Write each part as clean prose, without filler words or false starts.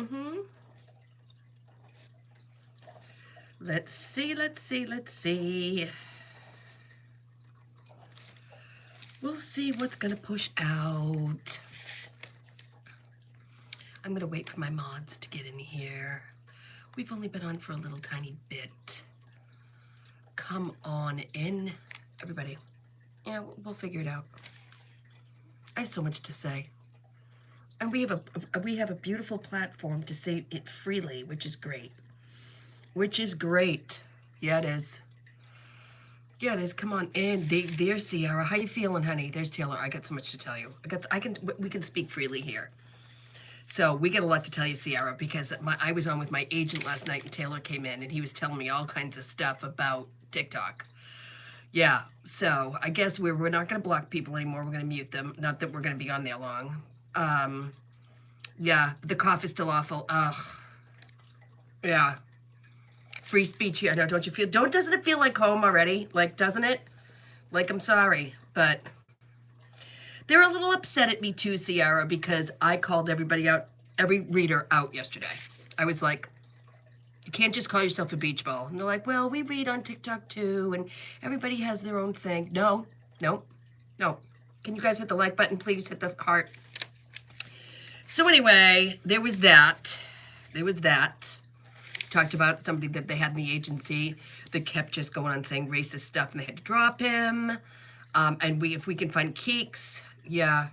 Mm-hmm. Let's see, let's see, let's see. We'll see what's gonna push out. I'm gonna wait for my mods to get in here. We've only been on for a little tiny bit. Come on in, everybody. Yeah, we'll figure it out. I have so much to say. And we have a beautiful platform to say it freely, which is great. Which is great. Yeah, it is. Yeah, it is. Come on in. There's Sierra. How you feeling, honey? There's Taylor. I got so much to tell you. We can speak freely here. So we get a lot to tell you, Sierra, because I was on with my agent last night and Taylor came in and he was telling me all kinds of stuff about TikTok. Yeah, so I guess we're not going to block people anymore. We're going to mute them. Not that we're going to be on there long. Yeah, the cough is still awful. Ugh. Yeah. Free speech here. No, don't you feel, doesn't it feel like home already? Like, doesn't it? Like, I'm sorry, but they're a little upset at me too, Sierra, because I called everybody out, every reader out yesterday. I was like, you can't just call yourself a beach ball. And they're like, well, we read on TikTok too, and everybody has their own thing. No, no, no. Can you guys hit the like button, please? Hit the heart. So anyway, there was that. There was that. Talked about somebody that they had in the agency that kept just going on saying racist stuff and they had to drop him. And if we can find Keeks, yeah.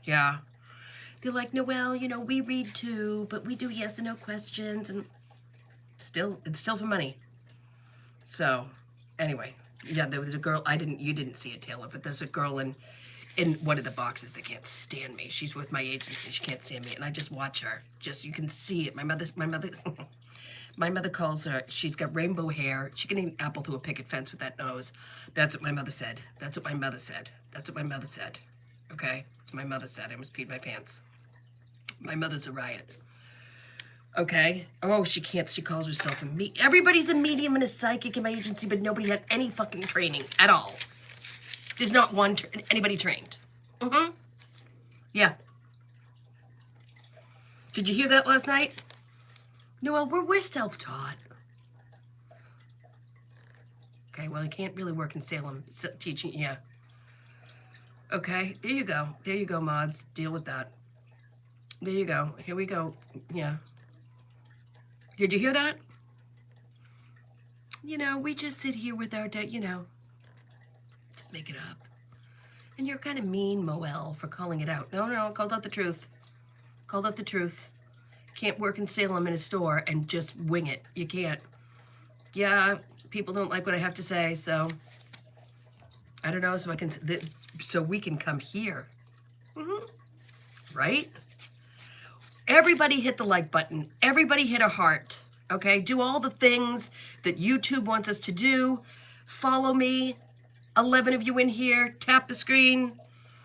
They're like, Noelle, you know, we read too, but we do yes and no questions, and it's still for money. So, anyway, yeah, there was a girl, you didn't see it, Taylor, but there's a girl in one of the boxes that can't stand me. She's with my agency, she can't stand me, and I just watch her. You can see it. My mother calls her, she's got rainbow hair. She can eat an apple through a picket fence with that nose. That's what my mother said. That's what my mother said. That's what my mother said. Okay? That's what my mother said. I almost peed my pants. My mother's a riot. Okay? Oh, she calls herself everybody's a medium and a psychic in my agency, but nobody had any fucking training at all. There's not anybody trained. Mm-hmm. Yeah. Did you hear that last night? Noelle, we're self-taught. Okay, well, you can't really work in Salem teaching, yeah. Okay, there you go. There you go, mods. Deal with that. There you go. Here we go. Yeah. Did you hear that? You know, we just sit here with our, just make it up. And you're kind of mean, Moelle, for calling it out. No, I called out the truth. Called out the truth. Can't work in Salem in a store and just wing it. You can't. Yeah, people don't like what I have to say, so I don't know, so we can come here. Mm-hmm. Right? Everybody hit the like button. Everybody hit a heart. Okay? Do all the things that YouTube wants us to do. Follow me. 11 of you in here. Tap the screen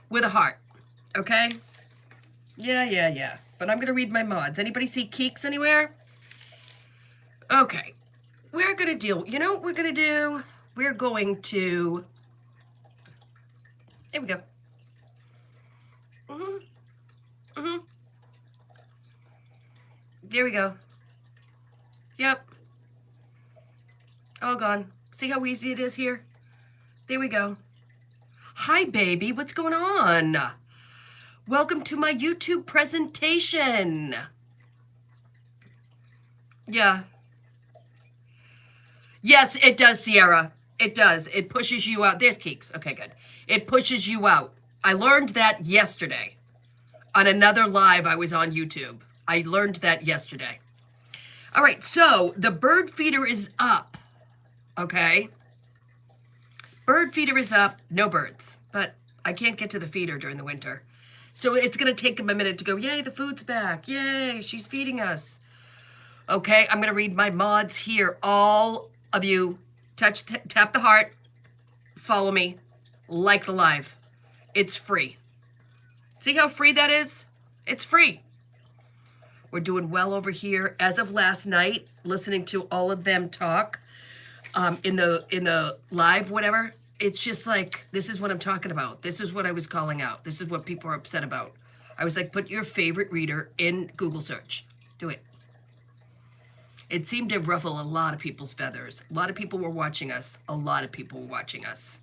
with a heart. Okay? Yeah. But I'm going to read my mods. Anybody see Keeks anywhere? Okay. We're going to deal. You know what we're going to do? We're going to... There we go. There we go. Yep. All gone. See how easy it is here? There we go. Hi, baby. What's going on? Welcome to my YouTube presentation. Yeah. Yes, it does, Sierra. It does. It pushes you out. There's Keeks. Okay, good. It pushes you out. I learned that yesterday on another live I was on YouTube. I learned that yesterday. All right, so the bird feeder is up. Okay. Bird feeder is up. No birds. But I can't get to the feeder during the winter. So it's going to take them a minute to go, yay, the food's back. Yay, she's feeding us. Okay, I'm going to read my mods here. All of you, tap the heart, follow me, like the live. It's free. See how free that is? It's free. We're doing well over here. As of last night, listening to all of them talk in the live, whatever. It's just like, this is what I'm talking about. This is what I was calling out. This is what people are upset about. I was like, put your favorite reader in Google search. Do it. It seemed to ruffle a lot of people's feathers. A lot of people were watching us. A lot of people were watching us.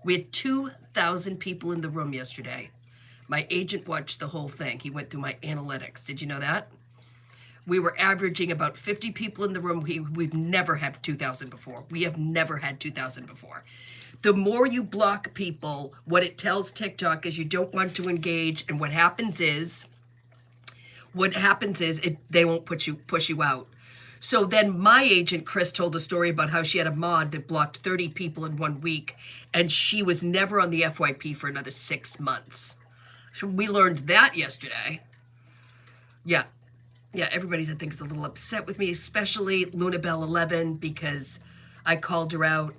We had 2,000 people in the room yesterday. My agent watched the whole thing. He went through my analytics. Did you know that? We were averaging about 50 people in the room. We've never had 2,000 before. We have never had 2,000 before. The more you block people, what it tells TikTok is you don't want to engage, and what happens is they won't push you out. So then my agent, Chris, told a story about how she had a mod that blocked 30 people in 1 week, and she was never on the FYP for another 6 months. So we learned that yesterday. Yeah, everybody's, I think, is a little upset with me, especially Lunabelle 11, because I called her out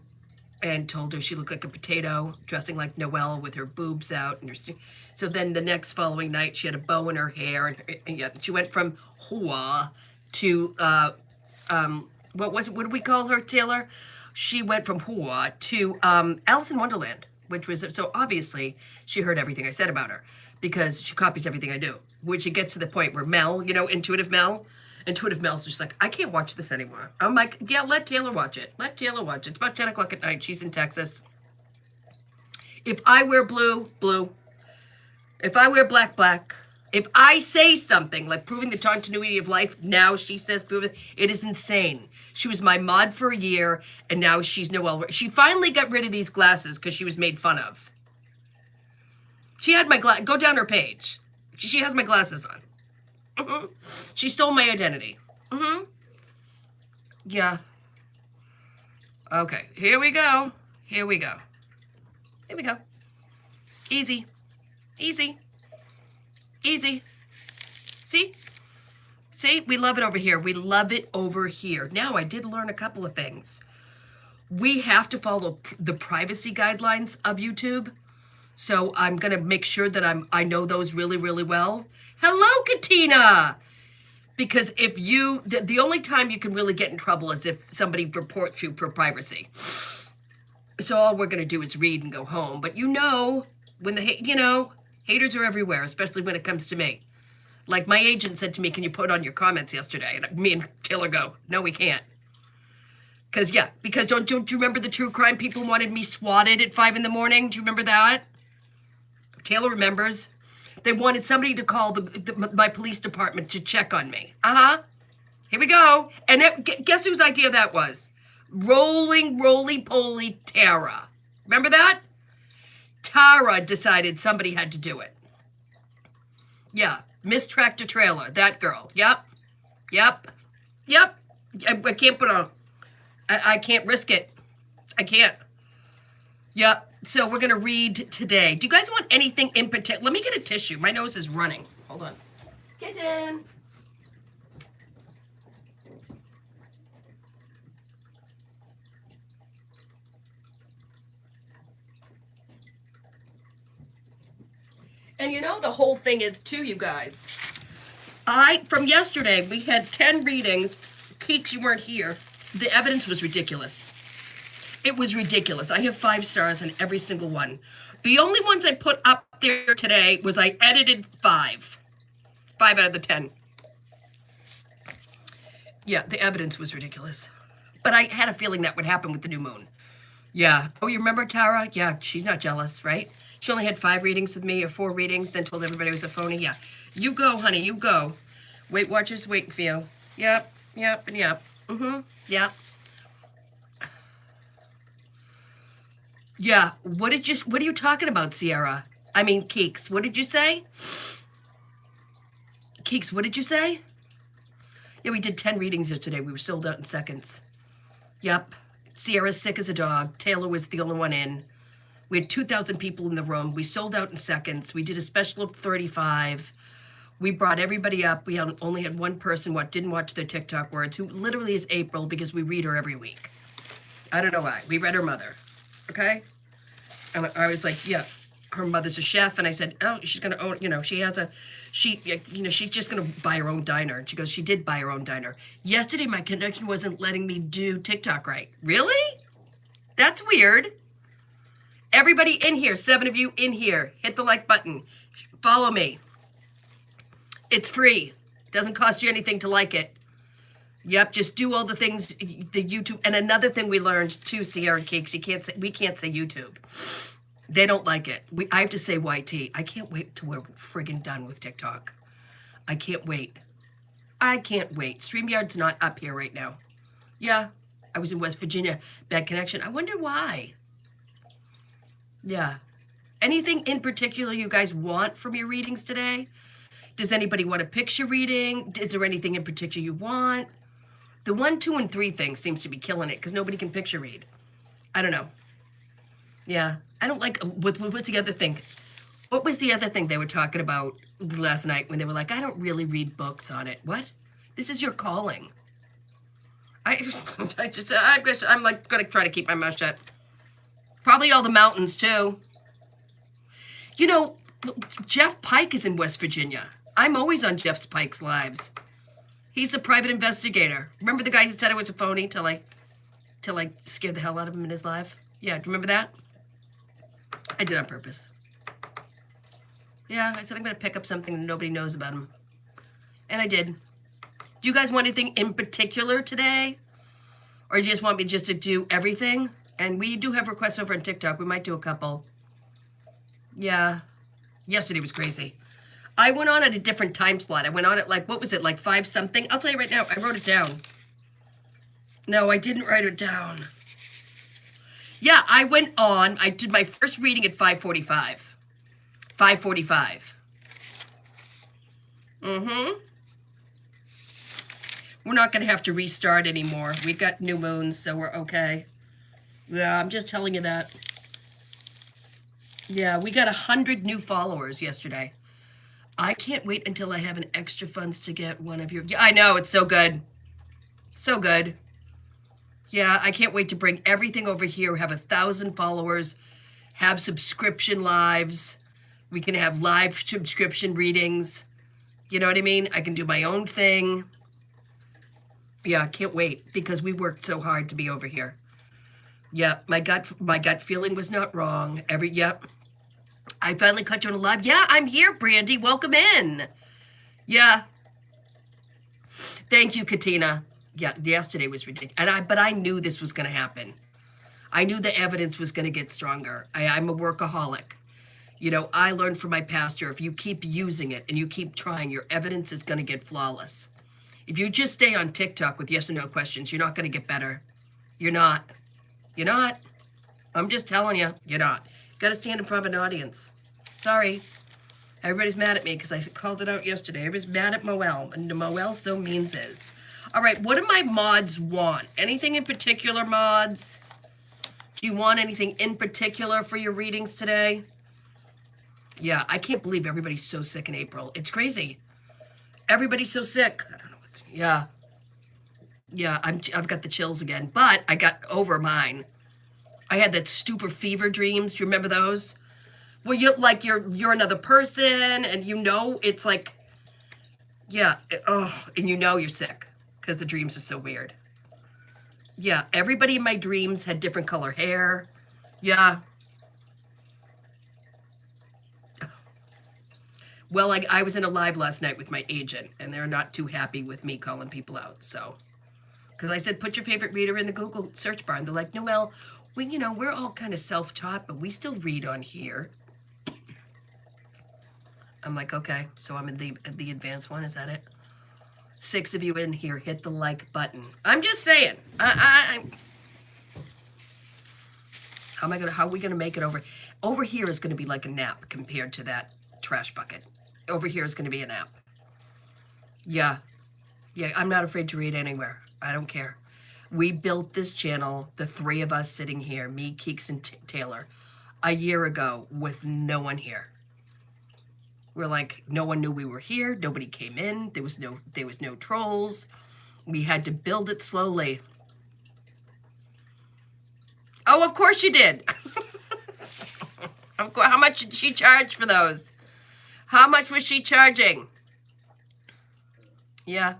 and told her she looked like a potato, dressing like Noelle with her boobs out. And so then the next following night, she had a bow in her hair, and she went from Hua to what did we call her, Taylor? She went from Hua to Alice in Wonderland, which was, so obviously she heard everything I said about her because she copies everything I do, which it gets to the point where Mel, Intuitive Mel's just like, I can't watch this anymore. I'm like, yeah, let Taylor watch it. It's about 10 o'clock at night. She's in Texas. If I wear blue, blue. If I wear black, black. If I say something like proving the continuity of life, now she says prove it. It is insane. She was my mod for a year, and now she's Noelle. She finally got rid of these glasses because she was made fun of. She had my go down her page. She has my glasses on. Mm-hmm. She stole my identity. Mm-hmm. Yeah. Okay, here we go. Easy. See, we love it over here. Now, I did learn a couple of things. We have to follow the privacy guidelines of YouTube. So I'm going to make sure that I know those really, really well. Hello, Katina. Because if the only time you can really get in trouble is if somebody reports you for privacy. So all we're going to do is read and go home. But when haters are everywhere, especially when it comes to me. Like my agent said to me, can you put on your comments yesterday? And me and Taylor go, no, we can't. Because don't you remember the true crime people wanted me swatted at 5 a.m? Do you remember that? Taylor remembers. They wanted somebody to call my police department to check on me. Here we go. And guess whose idea that was? Roly-poly Tara. Remember that? Tara decided somebody had to do it. Yeah. Miss Tractor Trailer. That girl. Yep. I can't put on. I can't risk it. I can't. Yep. So we're going to read today. Do you guys want anything in particular? Let me get a tissue. My nose is running. Hold on. Kitten. And the whole thing is too, you guys. From yesterday, we had 10 readings. Keeks, you weren't here. The evidence was ridiculous. It was ridiculous. I have 5 stars on every single one. The only ones I put up there today was I edited 5. 5 out of the 10. Yeah, the evidence was ridiculous. But I had a feeling that would happen with the new moon. Yeah. Oh, you remember Tara? Yeah, she's not jealous, right? She only had 5 readings with me, or 4 readings, then told everybody it was a phony. Yeah. You go, honey, you go. Weight Watchers waiting for you. Yep. Mm-hmm. Yep. Yeah. What are you talking about, Sierra? I mean, Keeks, what did you say? Keeks, what did you say? Yeah, we did 10 readings yesterday. We were sold out in seconds. Yep. Sierra's sick as a dog. Taylor was the only one in. We had 2,000 people in the room. We sold out in seconds. We did a special of 35. We brought everybody up. We only had one person didn't watch their TikTok words, who literally is April, because we read her every week. I don't know why. We read her mother. Okay? And I was like, yeah, her mother's a chef. And I said, oh, she's going to own, she's just going to buy her own diner. And she goes, she did buy her own diner. Yesterday, my connection wasn't letting me do TikTok right. Really? That's weird. Everybody in here, 7 of you in here, hit the like button. Follow me. It's free. Doesn't cost you anything to like it. Yep, just do all the things, the YouTube. And another thing we learned too, Sierra Cakes, we can't say YouTube. They don't like it. I have to say YT. I can't wait till we're friggin' done with TikTok. I can't wait. I can't wait. StreamYard's not up here right now. Yeah, I was in West Virginia. Bad connection. I wonder why. Yeah. Anything in particular you guys want from your readings today? Does anybody want a picture reading? Is there anything in particular you want? The 1, 2, and 3 thing seems to be killing it because nobody can picture read. I don't know. Yeah. I don't like, what's the other thing? What was the other thing they were talking about last night when they were like, I don't really read books on it? What? This is your calling. I'm like going to try to keep my mouth shut. Probably all the mountains too. You know, Jeff Pike is in West Virginia. I'm always on Jeff Pike's lives. He's a private investigator. Remember the guy who said I was a phony till I scared the hell out of him in his live? Yeah, do you remember that? I did on purpose. Yeah, I said I'm going to pick up something that nobody knows about him. And I did. Do you guys want anything in particular today? Or do you just want me just to do everything? And we do have requests over on TikTok. We might do a couple. Yeah. Yesterday was crazy. I went on at a different time slot. I went on at what was it, 5 something? I'll tell you right now, I wrote it down. No, I didn't write it down. Yeah, I went on. I did my first reading at 5:45. 5:45. We're not going to have to restart anymore. We got new moons, so we're okay. Yeah, I'm just telling you that. Yeah, we got 100 new followers yesterday. I can't wait until I have an extra funds to get one of your... Yeah, I know, it's so good. So good. Yeah, I can't wait to bring everything over here, have 1,000 followers, have subscription lives. We can have live subscription readings. You know what I mean? I can do my own thing. Yeah, I can't wait because we worked so hard to be over here. Yeah, my gut feeling was not wrong. Yep. I finally caught you on a live. Yeah, I'm here, Brandy. Welcome in. Yeah. Thank you, Katina. Yeah, yesterday was ridiculous. But I knew this was going to happen. I knew the evidence was going to get stronger. I'm a workaholic. You know, I learned from my pastor, if you keep using it and you keep trying, your evidence is going to get flawless. If you just stay on TikTok with yes and no questions, you're not going to get better. You're not. You're not. I'm just telling you, you're not. You got to stand in front of an audience. Sorry. Everybody's mad at me because I called it out yesterday. Everybody's mad at Moel, and Moel so means is. All right, what do my mods want? Anything in particular, mods? Do you want anything in particular for your readings today? Yeah, I can't believe everybody's so sick in April. It's crazy. Everybody's so sick. I don't know what. Yeah. Yeah, I've got the chills again, but I got over mine. I had that stupid fever dreams. Do you remember those? Well, you're another person, and you know it's like, yeah, and you know you're sick because the dreams are so weird. Yeah, everybody in my dreams had different color hair. Yeah. Well, I was in a live last night with my agent, and they're not too happy with me calling people out, so. Because I said, put your favorite reader in the Google search bar, and they're like, Noelle, we're all kind of self-taught, but we still read on here. I'm like, okay, so I'm in the advanced one, is that it? 6 of you in here, hit the like button. I'm just saying, how are we gonna make it over? Over here is gonna be like a nap compared to that trash bucket. Over here is gonna be a nap. Yeah, I'm not afraid to read anywhere. I don't care. We built this channel, the 3 of us sitting here, me, Keeks, and Taylor, a year ago with no one here. We're like, no one knew we were here. Nobody came in. There was no trolls. We had to build it slowly. Oh, of course you did. How much did she charge for those? How much was she charging? Yeah.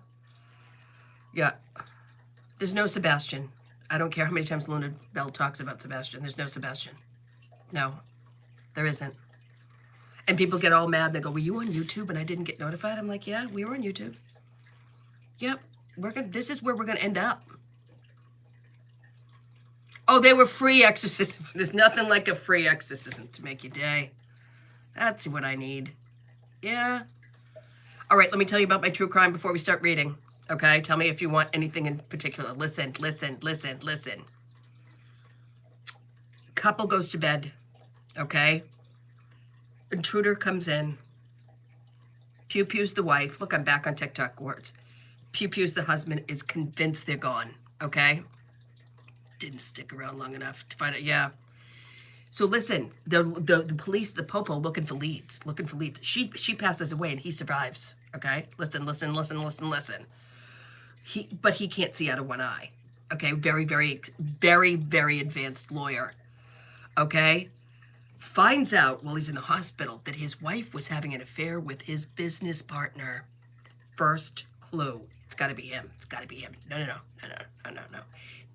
Yeah. There's no Sebastian. I don't care how many times Luna Bell talks about Sebastian. There's no Sebastian. No, there isn't. And people get all mad. They go, were you on YouTube and I didn't get notified? I'm like, yeah, we were on YouTube. Yep. This is where we're gonna end up. Oh, they were free exorcism. There's nothing like a free exorcism to make your day. That's what I need. Yeah. All right, let me tell you about my true crime before we start reading. Okay, tell me if you want anything in particular. Listen. Couple goes to bed. Okay. Intruder comes in. Pew Pew's the wife. Look, I'm back on TikTok words. Pew Pew's the husband is convinced they're gone. Okay. Didn't stick around long enough to find out. Yeah. So listen, the police, the popo, looking for leads. She passes away and he survives. Okay. Listen. But he can't see out of one eye. Okay. Very advanced lawyer. Okay. Finds out while he's in the hospital that his wife was having an affair with his business partner. First clue. It's got to be him. No.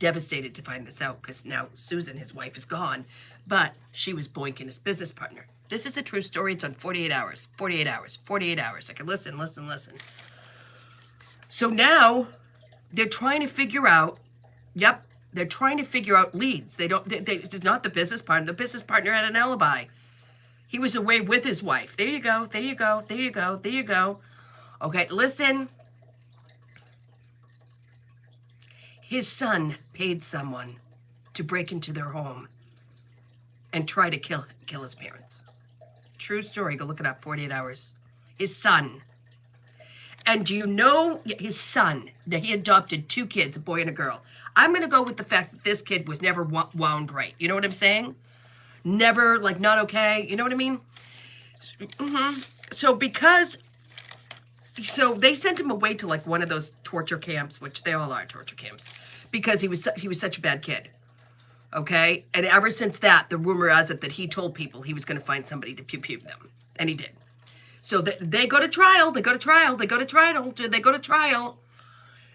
Devastated to find this out because now Susan, his wife, is gone, but she was boinking his business partner. This is a true story. It's on 48 hours. Okay, listen. So now they're trying to figure out, they're trying to figure out leads. It's not the business partner. The business partner had an alibi. He was away with his wife. There you go. Okay, listen. His son paid someone to break into their home and try to kill his parents. True story. Go look it up. 48 hours. His son. And do you know his son, that he adopted 2 kids, a boy and a girl. I'm going to go with the fact that this kid was never wound right. You know what I'm saying? Never, like, not okay. You know what I mean? Mm-hmm. So they sent him away to like one of those torture camps, which they all are torture camps, because he was such a bad kid. Okay? And ever since that, the rumor has it that he told people he was going to find somebody to pew them. And he did. So they go to trial.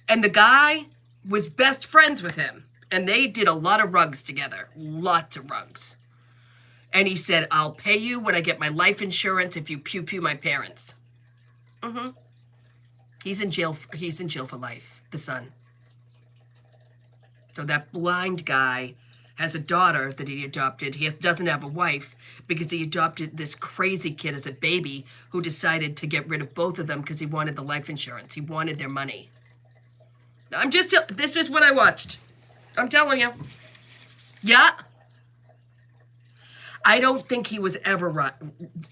And the guy was best friends with him. And they did a lot of rugs together. Lots of rugs. And he said, I'll pay you when I get my life insurance if you pew my parents. Mm-hmm. He's in jail for life, the son. So that blind guy has a daughter that he adopted. He doesn't have a wife because he adopted this crazy kid as a baby who decided to get rid of both of them because he wanted the life insurance. He wanted their money. This is what I watched. I'm telling you. Yeah. I don't think he was ever right.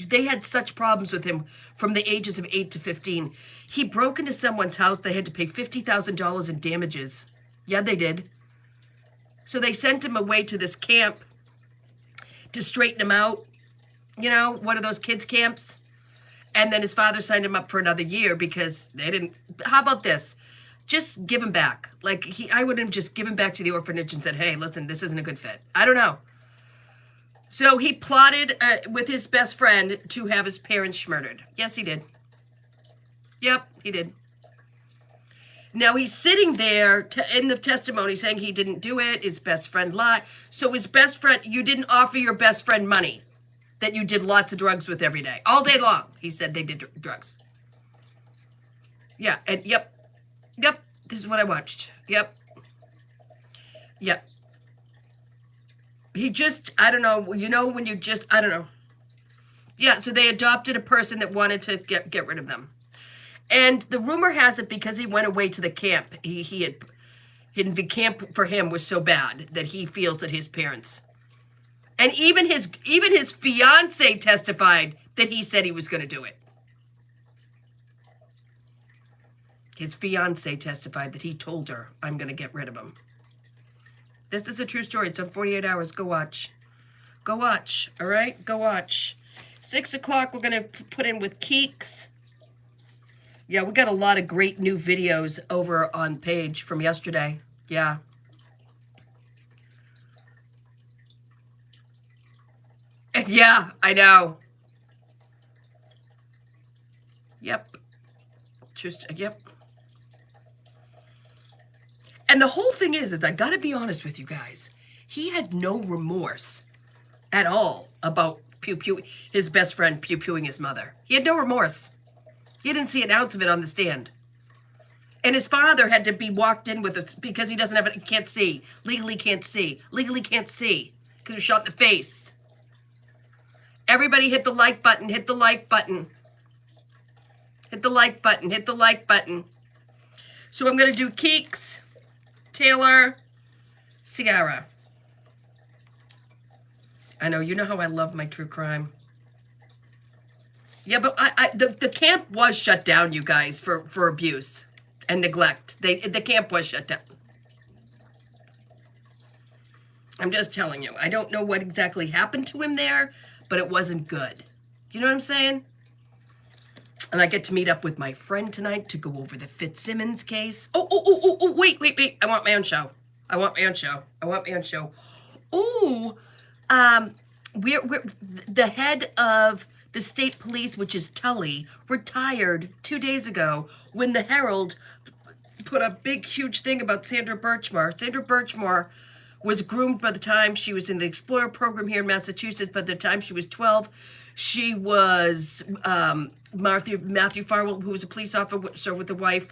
They had such problems with him from the ages of 8 to 15. He broke into someone's house. They had to pay $50,000 in damages. Yeah, they did. So they sent him away to this camp to straighten him out. You know, one of those kids' camps. And then his father signed him up for another year because they didn't. How about this? Just give him back. I would have just given back to the orphanage and said, hey, listen, this isn't a good fit. I don't know. So he plotted with his best friend to have his parents murdered. Yes, he did. Yep, he did. Now he's sitting there in the testimony saying he didn't do it. His best friend lied. So his best friend, you didn't offer your best friend money that you did lots of drugs with every day. All day long, he said they did drugs. Yeah, and yep. This is what I watched. Yep. He just, I don't know, you know, when you just, I don't know. Yeah, so they adopted a person that wanted to get rid of them. And the rumor has it because he went away to the camp, the camp for him was so bad that he feels that his parents, and even his fiance testified that he said he was going to do it. His fiance testified that he told her, I'm going to get rid of him. This is a true story. It's on 48 hours. Go watch. All right? Go watch. 6 o'clock, we're going to put in with Keeks. Yeah, we got a lot of great new videos over on page from yesterday. Yeah. Yeah, I know. Yep. Yep. And the whole thing is I got to be honest with you guys. He had no remorse at all about his best friend pew-pewing his mother. He had no remorse. He didn't see an ounce of it on the stand. And his father had to be walked in with it because he doesn't have it. He can't see. Legally can't see. Legally can't see because he was shot in the face. Everybody hit the like button. Hit the like button. Hit the like button. Hit the like button. So I'm going to do Keeks, Taylor, Ciara. I know. You know how I love my true crime. Yeah, but the camp was shut down, you guys, for abuse and neglect. The camp was shut down. I'm just telling you. I don't know what exactly happened to him there, but it wasn't good. You know what I'm saying? And I get to meet up with my friend tonight to go over the Fitzsimmons case. Oh, wait. I want my own show. Ooh, we're the head of the state police, which is Tully, retired 2 days ago when the Herald put a big, huge thing about Sandra Birchmore. Sandra Birchmore was groomed by the time she was in the Explorer program here in Massachusetts. By the time she was 12, she was Matthew Farwell, who was a police officer with a wife,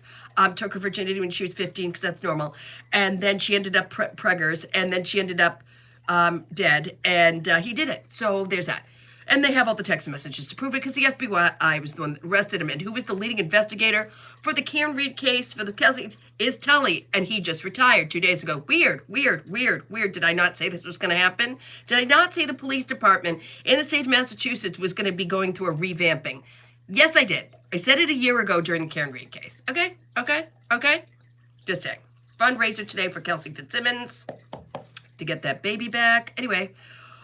took her virginity when she was 15 because that's normal. And then she ended up preggers, and then she ended up dead, and he did it. So there's that. And they have all the text messages to prove it because the FBI was the one that arrested him. And who was the leading investigator for the Karen Reed case for the Kelsey is Tully. And he just retired 2 days ago. Weird. Did I not say this was going to happen? Did I not say the police department in the state of Massachusetts was going to be going through a revamping? Yes, I did. I said it a year ago during the Karen Reed case. Okay. Just saying. Fundraiser today for Kelsey Fitzsimmons to get that baby back. Anyway.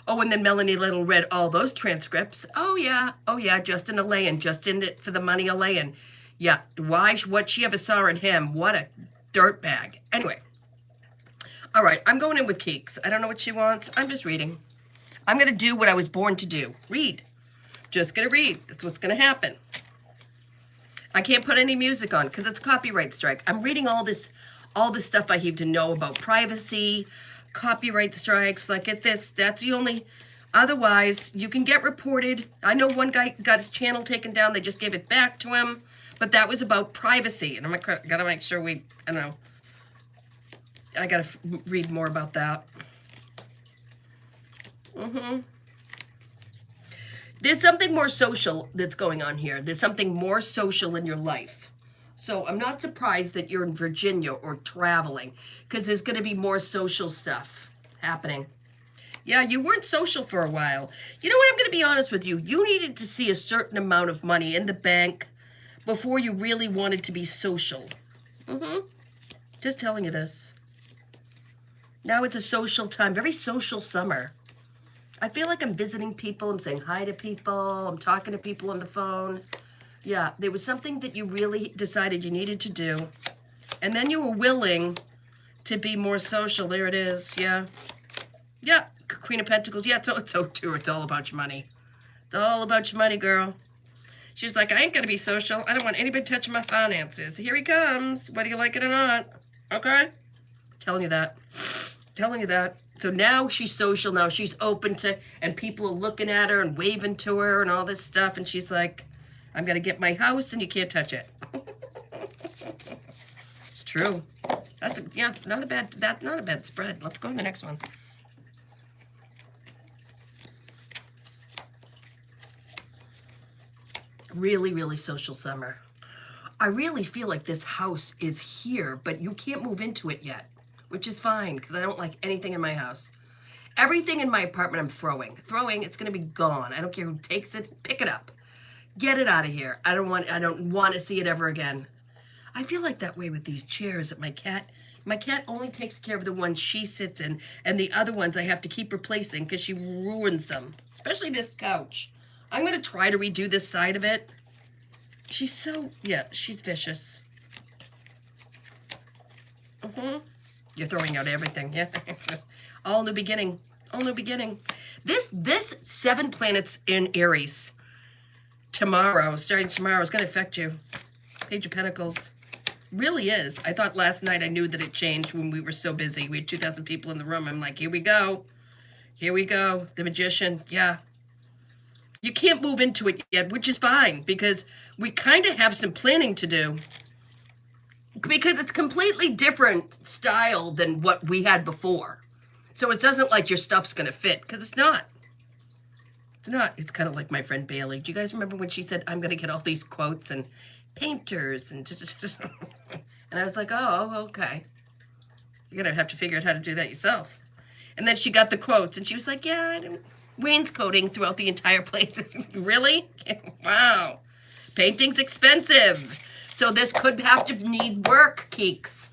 Oh, and then Melanie Little read all those transcripts. Oh, yeah, Justin Alayan, just in it for the money Alayan. Yeah, why, what she ever saw in him, what a dirtbag. Anyway, all right, I'm going in with Keeks. I don't know what she wants. I'm just reading. I'm going to do what I was born to do. Read. Just going to read. That's what's going to happen. I can't put any music on because it's copyright strike. I'm reading all this stuff I need to know about privacy, copyright strikes, like at this, that's the only, otherwise you can get reported. I know one guy got his channel taken down, they just gave it back to him, but that was about privacy, and gotta make sure I don't know, I gotta read more about that. There's something more social that's going on here. There's something more social in your life. So I'm not surprised that you're in Virginia or traveling because there's going to be more social stuff happening. Yeah, you weren't social for a while. You know what? I'm going to be honest with you. You needed to see a certain amount of money in the bank before you really wanted to be social. Just telling you this. Now it's a social time, very social summer. I feel like I'm visiting people. I'm saying hi to people. I'm talking to people on the phone. Yeah, there was something that you really decided you needed to do. And then you were willing to be more social. There it is. Yeah. Yeah. Queen of Pentacles. Yeah, it's so true. It's all about your money. It's all about your money, girl. She's like, I ain't going to be social. I don't want anybody touching my finances. Here he comes, whether you like it or not. Okay? Telling you that. So now she's social. Now she's open to, and people are looking at her and waving to her and all this stuff. And she's like, I'm going to get my house and you can't touch it. It's true. Not a bad spread. Let's go to the next one. Really, really social summer. I really feel like this house is here, but you can't move into it yet, which is fine because I don't like anything in my house. Everything in my apartment I'm throwing. It's going to be gone. I don't care who takes it. Pick it up. Get it out of here. I don't want to see it ever again. I feel like that way with these chairs that my cat only takes care of the ones she sits in, and the other ones I have to keep replacing because she ruins them. Especially this couch. I'm going to try to redo this side of it. She's vicious. You're throwing out everything, yeah. All new beginning. This 7 planets in Aries starting tomorrow, is going to affect you. Page of Pentacles. Really is. I thought last night I knew that it changed when we were so busy. We had 2,000 people in the room. I'm like, here we go. The Magician. Yeah. You can't move into it yet, which is fine because we kind of have some planning to do. because it's completely different style than what we had before. So it doesn't like your stuff's going to fit, because it's not. It's not. It's kind of like my friend Bailey. Do you guys remember when she said, I'm going to get all these quotes and painters and and I was like, oh, okay. You're going to have to figure out how to do that yourself. And then she got the quotes and she was like, yeah, I didn't. Wainscoting throughout the entire place. Really? Wow. Painting's expensive. So this could have to need work, Keeks.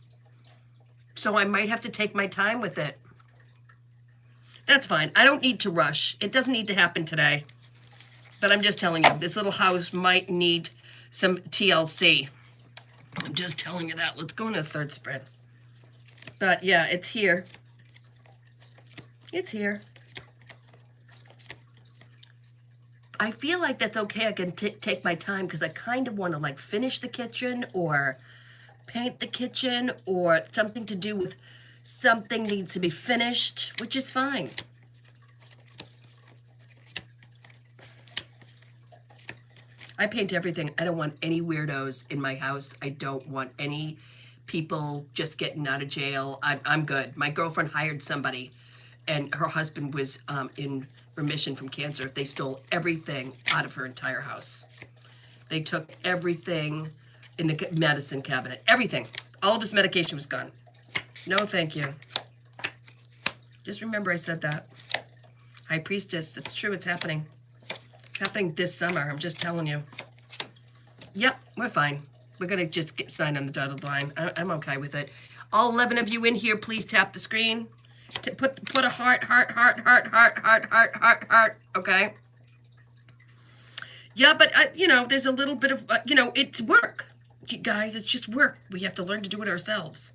So I might have to take my time with it. That's fine. I don't need to rush. It doesn't need to happen today. But I'm just telling you, this little house might need some TLC. I'm just telling you that. Let's go into the third spread. But yeah, it's here. It's here. I feel like that's okay. I can take my time because I kind of want to like finish the kitchen or paint the kitchen or something to do with something needs to be finished, which is fine. I paint everything. I don't want any weirdos in my house. I don't want any people just getting out of jail. I'm good. My girlfriend hired somebody and her husband was in remission from cancer. They stole everything out of her entire house. They took everything in the medicine cabinet. Everything. All of his medication was gone. No, thank you. Just remember I said that. High Priestess. It's true. It's happening. It's happening this summer. I'm just telling you. Yep, we're fine. We're going to just get signed on the dotted line. I'm okay with it. All 11 of you in here, please tap the screen. Put a heart, okay? Yeah, but, there's a little bit of, it's work. You guys, it's just work. We have to learn to do it ourselves.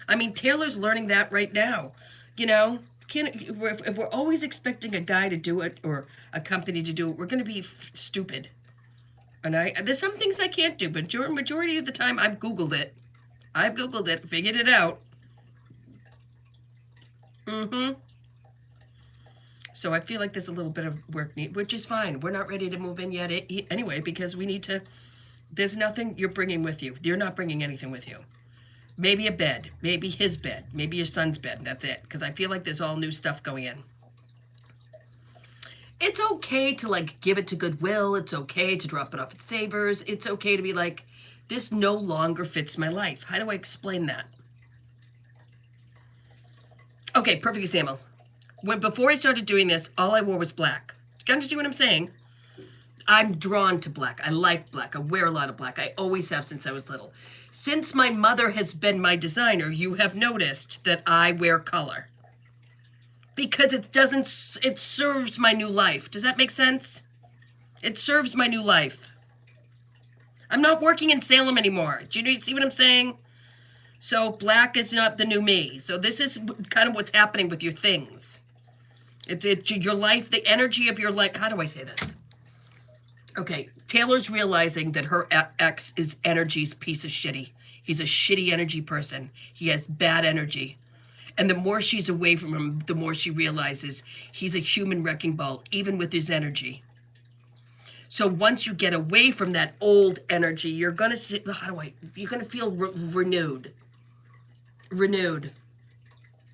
I mean, Taylor's learning that right now. If we're always expecting a guy to do it or a company to do it, we're going to be stupid. And there's some things I can't do, but majority of the time I've Googled it. Figured it out. So I feel like there's a little bit of work need, which is fine. We're not ready to move in yet anyway, because we need to, there's nothing you're bringing with you. You're not bringing anything with you. Maybe a bed, maybe his bed, maybe your son's bed, that's it. Because I feel like there's all new stuff going in. It's okay to like give it to Goodwill. It's okay to drop it off at Savers. It's okay to be like, this no longer fits my life. How do I explain that? Okay, perfect example. Before I started doing this, all I wore was black. You understand what I'm saying? I'm drawn to black. I like black. I wear a lot of black. I always have since I was little. Since my mother has been my designer, you have noticed that I wear color. Because it serves my new life. Does that make sense? It serves my new life. I'm not working in Salem anymore. Do you see what I'm saying? So black is not the new me. So this is kind of what's happening with your things. It's your life, the energy of your life. How do I say this? Okay, Taylor's realizing that her ex is energy's piece of shitty. He's a shitty energy person. He has bad energy. And the more she's away from him, the more she realizes he's a human wrecking ball, even with his energy. So once you get away from that old energy, you're going to you're going to feel renewed. Renewed.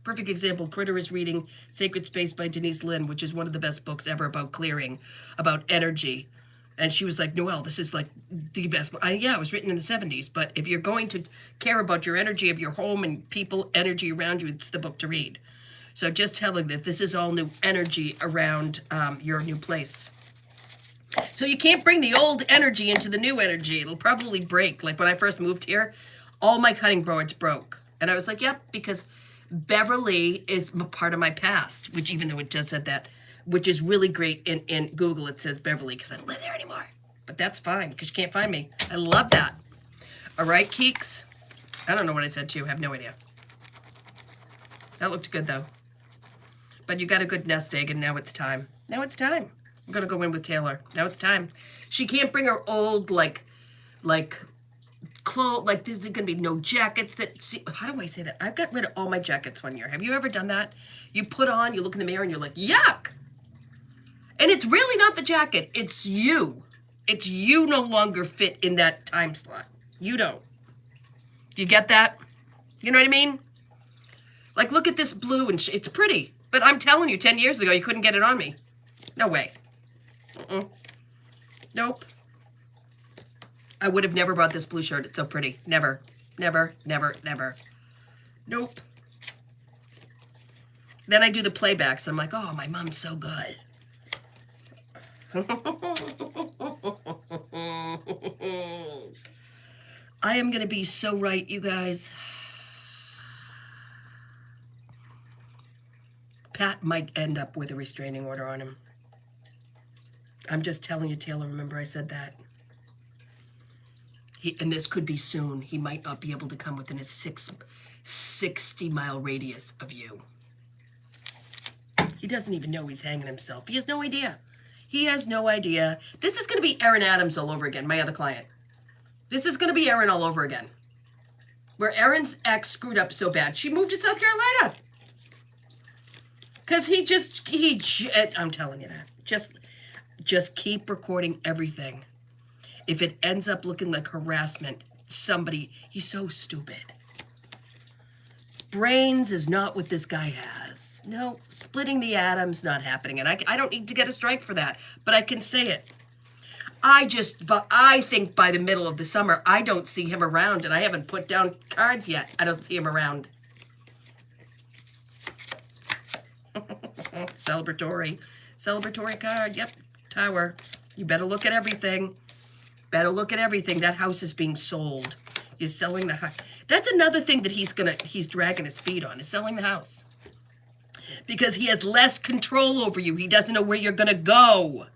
Perfect example, Critter is reading Sacred Space by Denise Lynn, which is one of the best books ever about clearing, about energy. And she was like, Noelle, this is like the best book. Yeah, it was written in the 70s, but if you're going to care about your energy of your home and people, energy around you, it's the book to read. So just telling that this is all new energy around your new place. So you can't bring the old energy into the new energy. It'll probably break. Like when I first moved here, all my cutting boards broke. And I was like, yep, because Beverly is part of my past, which even though it just said that, which is really great in Google, it says Beverly because I don't live there anymore. But that's fine because you can't find me. I love that. All right, Keeks. I don't know what I said to you. I have no idea. That looked good, though. But you got a good nest egg, and now it's time. Now it's time. I'm going to go in with Taylor. Now it's time. She can't bring her old, like clothes. Like, there's going to be no jackets how do I say that? I've got rid of all my jackets one year. Have you ever done that? You put on, you look in the mirror, and you're like, yuck. And it's really not the jacket. It's you. It's you no longer fit in that time slot. You don't. You get that? You know what I mean? Like, look at this blue, and it's pretty. But I'm telling you, 10 years ago, you couldn't get it on me. No way. Nope. I would have never bought this blue shirt. It's so pretty. Never. Never, never, never. Nope. Then I do the playbacks. I'm like, oh, my mom's so good. I am going to be so right, you guys. Pat might end up with a restraining order on him. I'm just telling you, Taylor, remember I said that. And this could be soon. He might not be able to come within a 60-mile radius of you. He doesn't even know he's hanging himself. He has no idea. He has no idea. This is going to be Erin Adams all over again, my other client. This is going to be Erin all over again. Where Erin's ex screwed up so bad, she moved to South Carolina. Because I'm telling you that. Just keep recording everything. If it ends up looking like harassment, he's so stupid. Brains is not what this guy has. No, splitting the atoms, not happening. And I don't need to get a strike for that, but I can say it. But I think by the middle of the summer, I don't see him around, and I haven't put down cards yet. I don't see him around. Celebratory card. Yep, tower. You better look at everything. Better look at everything. That house is being sold. You're selling the house. That's another thing that he's dragging his feet on, is selling the house. Because he has less control over you. He doesn't know where you're going to go.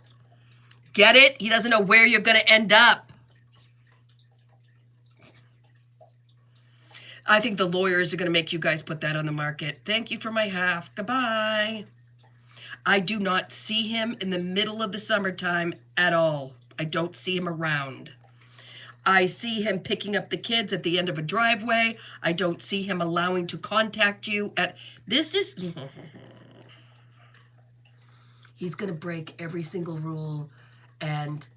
Get it? He doesn't know where you're going to end up. I think the lawyers are going to make you guys put that on the market. Thank you for my half. Goodbye. I do not see him in the middle of the summertime at all. I don't see him around. I see him picking up the kids at the end of a driveway. I don't see him allowing to contact you at... He's going to break every single rule, and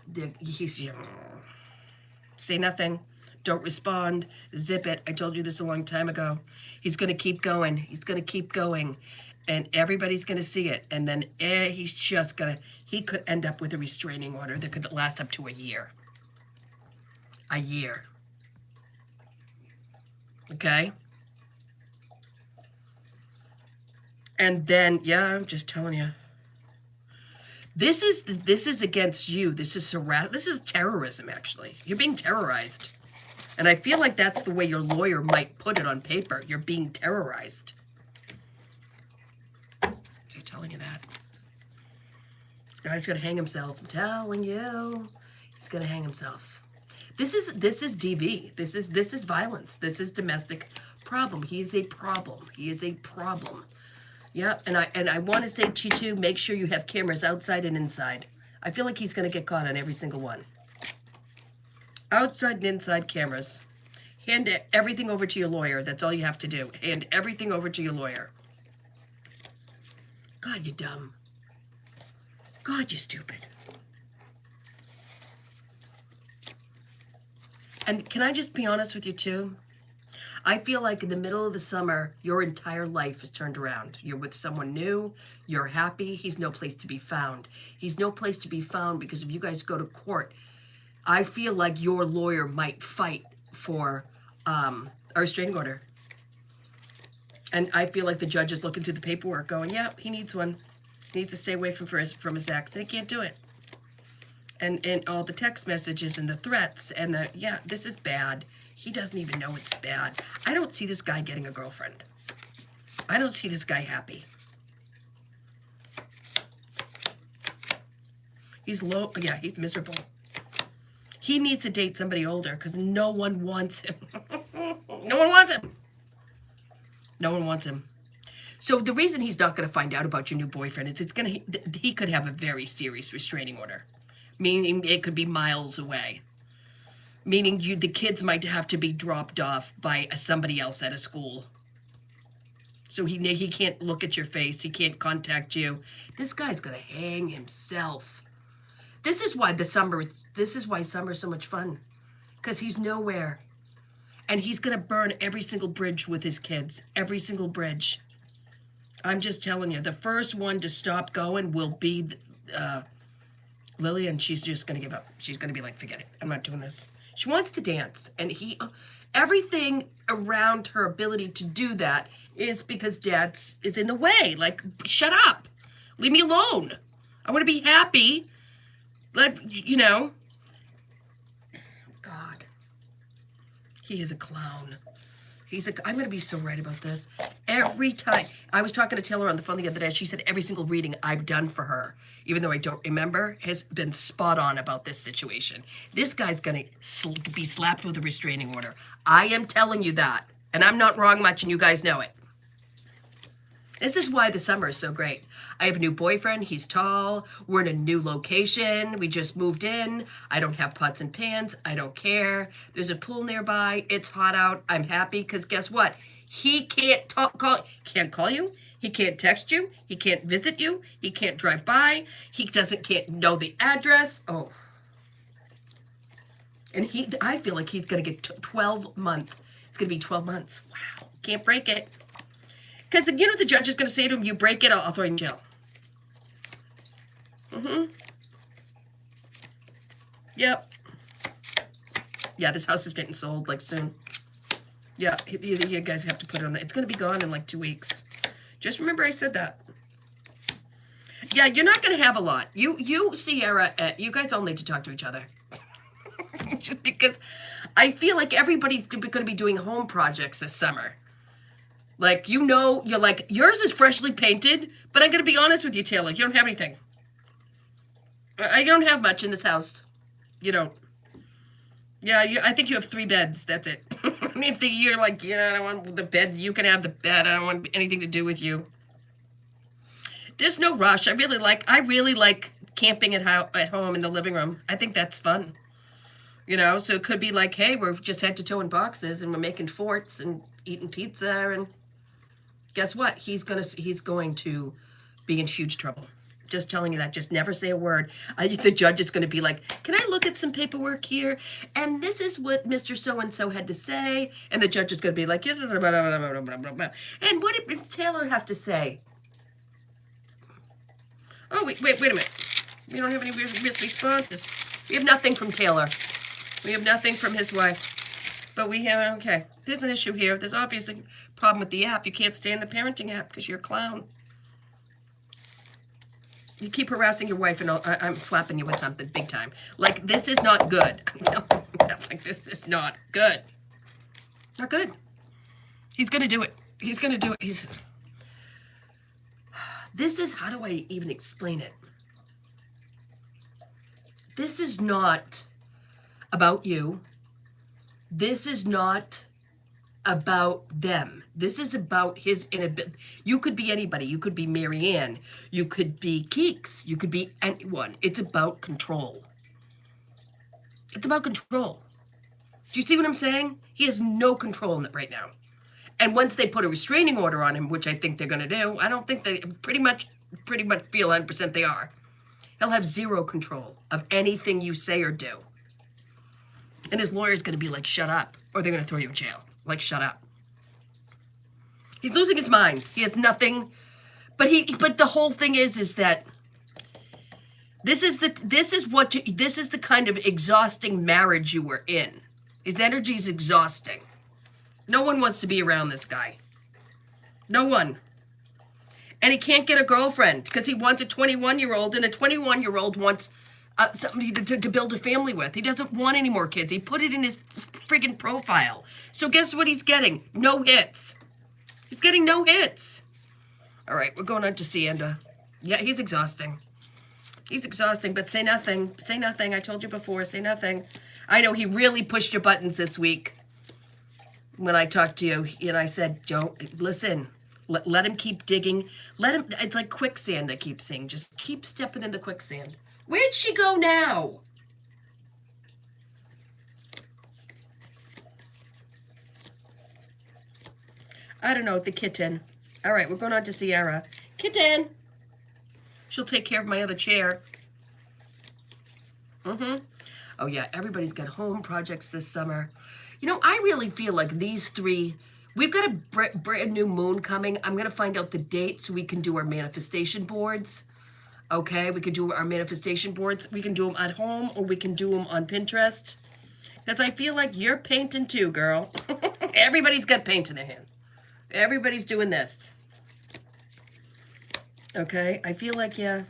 say nothing. Don't respond. Zip it. I told you this a long time ago. He's going to keep going. He's going to keep going. And everybody's going to see it. And then he's just going to... He could end up with a restraining order that could last up to a year. A year. Okay? And then, yeah, I'm just telling you. This is against you. This is terrorism, actually. You're being terrorized. And I feel like that's the way your lawyer might put it on paper. You're being terrorized. I'm telling you that. This guy's gonna hang himself. I'm telling you. He's gonna hang himself. This is DV. This is violence. This is domestic problem. He is a problem. He is a problem. Yeah, and I want to say to you too, make sure you have cameras outside and inside. I feel like he's going to get caught on every single one. Outside and inside cameras. Hand everything over to your lawyer. That's all you have to do. Hand everything over to your lawyer. God, you're dumb. God, you're stupid. And can I just be honest with you too? I feel like in the middle of the summer, your entire life is turned around. You're with someone new. You're happy. He's no place to be found. He's no place to be found because if you guys go to court, I feel like your lawyer might fight for a restraining order. And I feel like the judge is looking through the paperwork going, yeah, he needs one. He needs to stay away from his ex. And he can't do it. And all the text messages and the threats and this is bad. He doesn't even know it's bad. I don't see this guy getting a girlfriend. I don't see this guy happy. He's low. Yeah, he's miserable. He needs to date somebody older because no one wants him. No one wants him. No one wants him. So the reason he's not going to find out about your new boyfriend is he could have a very serious restraining order. Meaning it could be miles away. Meaning the kids might have to be dropped off by somebody else at a school. So he can't look at your face. He can't contact you. This guy's going to hang himself. This is why summer's so much fun. Because he's nowhere. And he's going to burn every single bridge with his kids. Every single bridge. I'm just telling you, the first one to stop going will be Lily, and she's just going to give up. She's going to be like, forget it. I'm not doing this. She wants to dance. And everything around her ability to do that is because Dad is in the way. Like, shut up. Leave me alone. I want to be happy. Like, you know. God. He is a clown. I'm going to be so right about this. Every time. I was talking to Taylor on the phone the other day. She said every single reading I've done for her, even though I don't remember, has been spot on about this situation. This guy's going to be slapped with a restraining order. I am telling you that. And I'm not wrong much, and you guys know it. This is why the summer is so great. I have a new boyfriend. He's tall. We're in a new location. We just moved in. I don't have pots and pans. I don't care. There's a pool nearby. It's hot out. I'm happy because guess what? He can't can't call you. He can't text you. He can't visit you. He can't drive by. He can't know the address. Oh. And I feel like he's going to get 12 months. It's going to be 12 months. Wow. Can't break it. Because, you know, the judge is going to say to him, you break it, I'll throw you in jail. Yep. Yeah, this house is getting sold, like, soon. Yeah, you guys have to put it on. It's going to be gone in, like, 2 weeks. Just remember I said that. Yeah, you're not going to have a lot. You, Sierra, you guys all need to talk to each other. Just because I feel like everybody's going to be doing home projects this summer. Like, you know, you're like, yours is freshly painted, but I'm going to be honest with you, Taylor. You don't have anything. I don't have much in this house. You don't. Yeah, I think you have 3 beds. That's it. I mean, you're like, yeah, I don't want the bed. You can have the bed. I don't want anything to do with you. There's no rush. I really like camping at home in the living room. I think that's fun. You know, so it could be like, hey, we're just head to toe in boxes and we're making forts and eating pizza and... Guess what? He's going to be in huge trouble. Just telling you that. Just never say a word. The judge is going to be like, can I look at some paperwork here? And this is what Mr. So-and-so had to say. And the judge is going to be like, and what did Taylor have to say? Oh, wait a minute. We don't have any responses. We have nothing from Taylor. We have nothing from his wife. But we have, okay, there's an issue here. There's obviously a problem with the app. You can't stay in the parenting app because you're a clown. You keep harassing your wife and I'm slapping you with something big time. Like, this is not good. I'm telling you, like, this is not good. Not good. He's going to do it. He's going to do it. This is, how do I even explain it? This is not about you. This is not about them. This is about his inability. You could be anybody. You could be Marianne. You could be Keeks. You could be anyone. It's about control. It's about control. Do you see what I'm saying? He has no control in it right now. And once they put a restraining order on him, which I think they're going to do, I don't think they pretty much feel 100% they are. He'll have zero control of anything you say or do. And his lawyer's going to be like, shut up, or they're going to throw you in jail. Like, shut up. He's losing his mind. He has nothing. But the whole thing is that this is the kind of exhausting marriage you were in. His energy is exhausting. No one wants to be around this guy. No one. And he can't get a girlfriend because he wants a 21-year-old, and a 21-year-old wants somebody to build a family with. He doesn't want any more kids. He put it in his friggin' profile. So guess what he's getting? No hits. He's getting no hits. All right, we're going on to Sienda. Yeah, he's exhausting. He's exhausting, but say nothing. Say nothing. I told you before, say nothing. I know he really pushed your buttons this week when I talked to you, and I said, don't, listen. Let him keep digging. Let him, it's like quicksand I keep saying. Just keep stepping in the quicksand. Where'd she go now? I don't know, the kitten. All right, we're going on to Sierra. Kitten. She'll take care of my other chair. Oh, yeah, everybody's got home projects this summer. You know, I really feel like these three, we've got a brand new moon coming. I'm going to find out the date so we can do our manifestation boards. Okay, we can do our manifestation boards. We can do them at home or we can do them on Pinterest. Because I feel like you're painting too, girl. Everybody's got paint in their hand. Everybody's doing this. Okay, I feel like, yeah.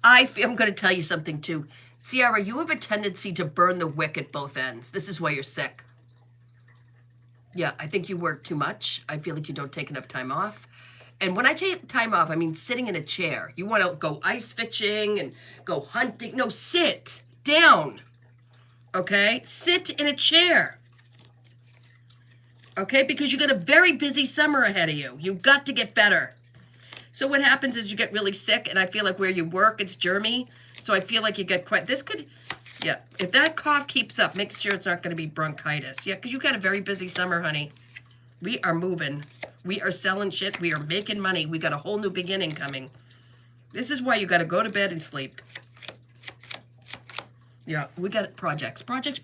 I'm going to tell you something too. Sierra, you have a tendency to burn the wick at both ends. This is why you're sick. Yeah, I think you work too much. I feel like you don't take enough time off. And when I take time off, I mean sitting in a chair. You want to go ice fishing and go hunting. No, sit down. Okay? Sit in a chair. Okay? Because you got a very busy summer ahead of you. You've got to get better. So what happens is you get really sick, and I feel like where you work, it's germy. So I feel like you get quite, this could, yeah, if that cough keeps up, make sure it's not going to be bronchitis. Yeah, because you got a very busy summer, honey. We are moving. We are selling shit. We are making money. We got a whole new beginning coming. This is why you got to go to bed and sleep. Yeah, we got projects. Projects.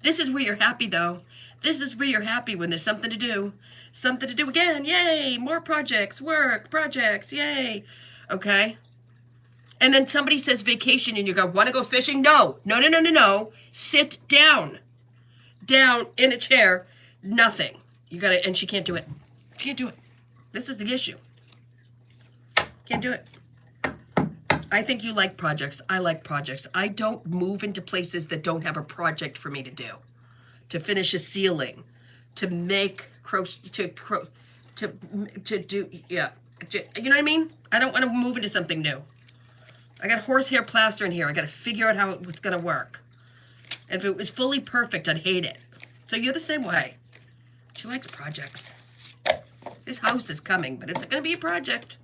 This is where you're happy, though. This is where you're happy when there's something to do. Something to do again. Yay. More projects. Work. Projects. Yay. Okay. And then somebody says vacation and you go, want to go fishing? No. No. Sit down. Down in a chair. Nothing. You got to, and she can't do it. Can't do it. This is the issue. Can't do it. I think you like projects. I like projects. I don't move into places that don't have a project for me to do. To finish a ceiling. To make to do, yeah. You know what I mean? I don't want to move into something new. I got horsehair plaster in here. I got to figure out how it's going to work. And if it was fully perfect, I'd hate it. So you're the same way. She likes projects. This house is coming, but it's going to be a project.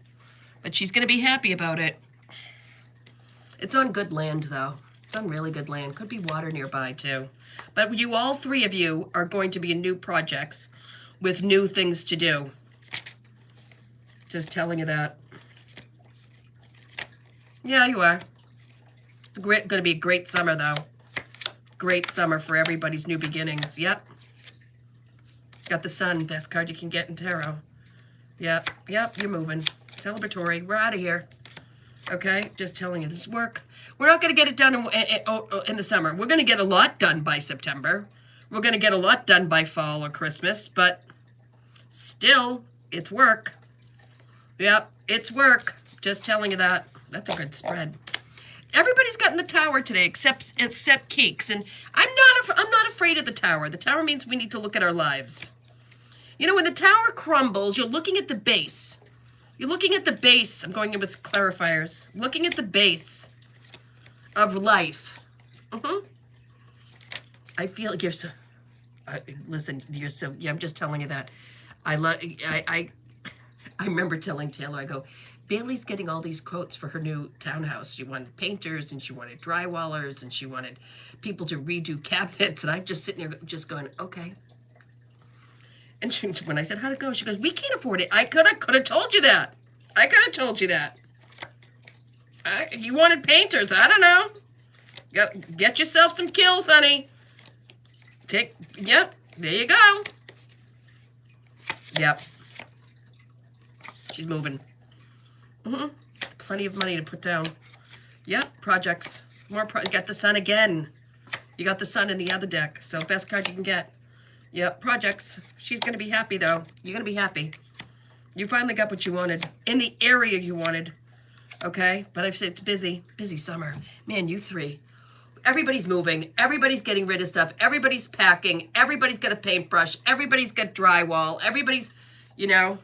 But she's going to be happy about it. It's on good land, though. It's on really good land. Could be water nearby, too. But you, all three of you, are going to be in new projects with new things to do. Just telling you that. Yeah, you are. It's going to be a great summer, though. Great summer for everybody's new beginnings. Yep. Got the sun. Best card you can get in tarot. Yep. You're moving. Celebratory. We're out of here. Okay? Just telling you, this work. We're not going to get it done in the summer. We're going to get a lot done by September. We're going to get a lot done by fall or Christmas, but still, it's work. Yep, it's work. Just telling you that. That's a good spread. Everybody's got in the tower today except Keeks, and I'm not afraid of the tower. The tower means we need to look at our lives. You know, when the tower crumbles, you're looking at the base. You're looking at the base. I'm going in with clarifiers. Looking at the base of life. I feel like you're so. Listen, you're so. Yeah, I'm just telling you that. I remember telling Taylor, I go, Bailey's getting all these quotes for her new townhouse. She wanted painters, and she wanted drywallers, and she wanted people to redo cabinets. And I'm just sitting there just going, okay. And when I said, how'd it go? She goes, we can't afford it. I could have told you that. I could have told you that. You wanted painters. I don't know. Get yourself some kills, honey. Yep, there you go. Yep. She's moving. Plenty of money to put down. Yep, projects. Got the sun again. You got the sun in the other deck. So best card you can get. Yep, projects. She's going to be happy, though. You're going to be happy. You finally got what you wanted. In the area you wanted. Okay? But I've said it's busy. Busy summer. Man, you three. Everybody's moving. Everybody's getting rid of stuff. Everybody's packing. Everybody's got a paintbrush. Everybody's got drywall. Everybody's, you know.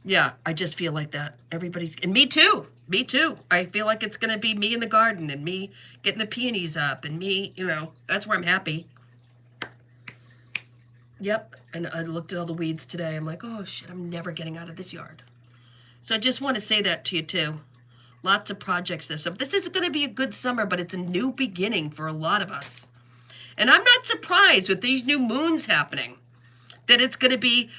Yeah, I just feel like that. Everybody's, and me too. Me too. I feel like it's going to be me in the garden and me getting the peonies up and me, you know, that's where I'm happy. Yep, and I looked at all the weeds today. I'm like, oh, shit, I'm never getting out of this yard. So I just want to say that to you, too. Lots of projects this summer. This is going to be a good summer, but it's a new beginning for a lot of us. And I'm not surprised with these new moons happening. that it's going to be,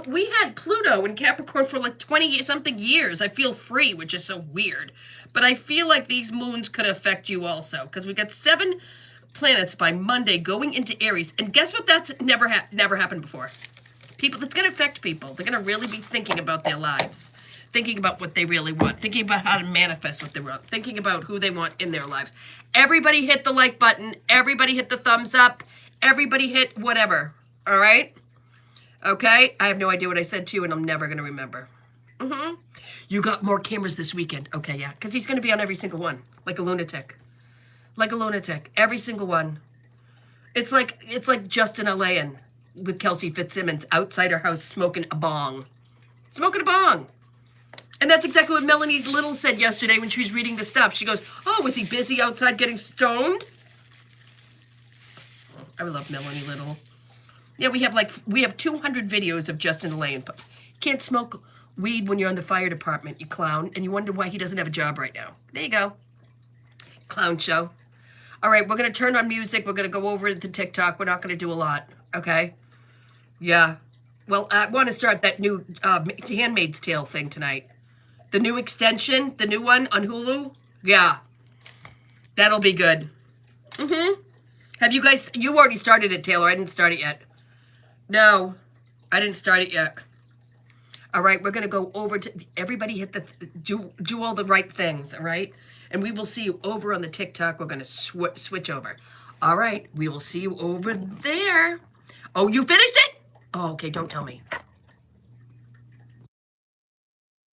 we had Pluto in Capricorn for like 20 something years. I feel free, which is so weird. But I feel like these moons could affect you also, because we got 7 planets by Monday going into Aries. And guess what? That's never happened before. People, that's going to affect people. They're going to really be thinking about their lives, thinking about what they really want, thinking about how to manifest what they want, thinking about who they want in their lives. Everybody hit the like button. Everybody hit the thumbs up. Everybody hit whatever. All right? Okay? I have no idea what I said to you, and I'm never going to remember. You got more cameras this weekend. Okay, yeah. Because he's going to be on every single one. Like a lunatic. Like a lunatic. Every single one. It's like Justin Alain with Kelsey Fitzsimmons outside her house smoking a bong. Smoking a bong. And that's exactly what Melanie Little said yesterday when she was reading the stuff. She goes, oh, was he busy outside getting stoned? I love Melanie Little. Yeah, we have 200 videos of Justin Alain. You can't smoke weed when you're in the fire department, you clown, and you wonder why he doesn't have a job right now. There you go. Clown show. All right, we're going to turn on music. We're going to go over to TikTok. We're not going to do a lot, okay? Yeah. Well, I want to start that new Handmaid's Tale thing tonight. The new extension, the new one on Hulu. Yeah. That'll be good. Have you guys, you already started it, Taylor. I didn't start it yet. No, I didn't start it yet. All right, we're going to go over to, everybody hit do all the right things, all right? And we will see you over on the TikTok. We're going to switch over. All right, we will see you over there. Oh, you finished it? Oh, okay, don't tell me.